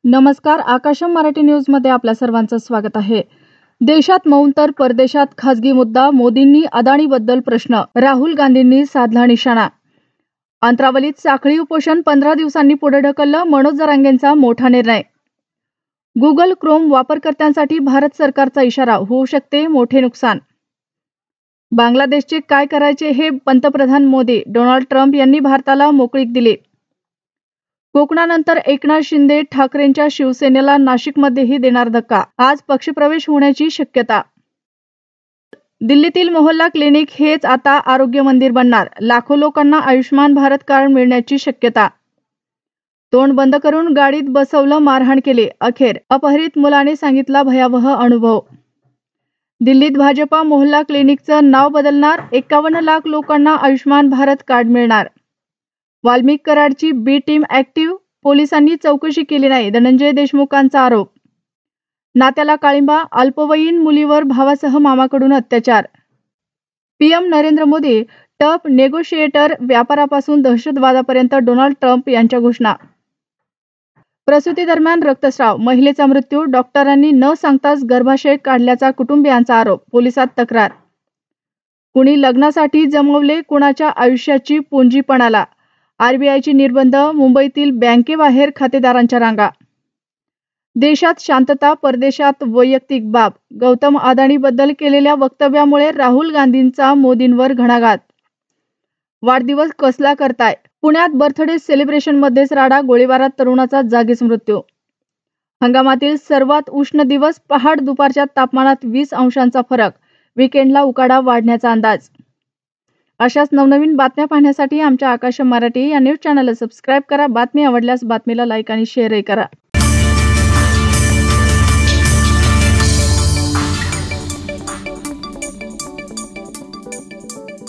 नमस्कार. आकाशम मराठी न्यूजमध्ये आपल्या सर्वांचं स्वागत आहे. देशात मौन तर परदेशात खासगी मुद्दा. मोदींनी अदाणीबद्दल प्रश्न. राहुल गांधींनी साधला निशाणा. अंतरावलीत साखळी उपोषण 15 दिवसांनी पुढे ढकललं. मनोज जरांगेंचा मोठा निर्णय. गुगल क्रोम वापरकर्त्यांसाठी भारत सरकारचा इशारा. होऊ शकते मोठे नुकसान. बांगलादेशचे काय करायचे हे पंतप्रधान मोदी. डोनाल्ड ट्रम्प यांनी भारताला मोकळीक दिली. कोकणानंतर एकनाथ शिंदे ठाकरेंच्या शिवसेनेला नाशिकमध्येही देणार धक्का. आज पक्षप्रवेश होण्याची शक्यता. दिल्लीतील मोहल्ला क्लिनिक हेच आता आरोग्य मंदिर बनणार. लाखो लोकांना आयुष्मान भारत कार्ड मिळण्याची शक्यता. तोंड बंद करून गाडीत बसवलं, मारहाण केली. अखेर अपहरित मुलाने सांगितला भयावह अनुभव. दिल्लीत भाजपा मोहल्ला क्लिनिकचं नाव बदलणार. 51 लाख लोकांना आयुष्मान भारत कार्ड मिळणार. वाल्मिक कराडची बी टीम ऍक्टिव्ह. पोलिसांनी चौकशी केली नाही. धनंजय देशमुखांचा आरोप. नात्याला काळिंबा. अल्पवयीन मुलीवर भावासह मामाकडून अत्याचार. PM Narendra Modi tough negotiator. व्यापारापासून दहशतवादापर्यंत डोनाल्ड ट्रम्प यांच्या घोषणा. प्रसूतीदरम्यान रक्तस्राव. महिलेचा मृत्यू. डॉक्टरांनी न सांगताच गर्भाशय काढल्याचा कुटुंबियांचा आरोप. पोलिसात तक्रार. कुणी लग्नासाठी जमवले कुणाच्या आयुष्याची पुंजी पणाला. आरबीआयची निर्बंध. मुंबईतील बँकेबाहेर खातेदारांच्या रांगा. देशात शांतता, परदेशात वैयक्तिक बाब. गौतम अदाणीबद्दल केलेल्या वक्तव्यामुळे राहुल गांधींचा मोदींवर घणाघात. वाढदिवस कसला करताय. पुण्यात बर्थडे सेलिब्रेशनमध्येच राडा. गोळीबारात तरुणाचा जागीच मृत्यू. हंगामातील सर्वात उष्ण दिवस. पहाट दुपारच्या तापमानात 20 अंशांचा फरक. वीकेंडला उकाडा वाढण्याचा अंदाज. अशाच नवनवीन बातम्या पाहण्यासाठी आमच्या आकाशम मराठी या न्यूज चॅनलला सबस्क्राईब करा. बातमी आवडल्यास बातमीला लाईक आणि शेअरही करा.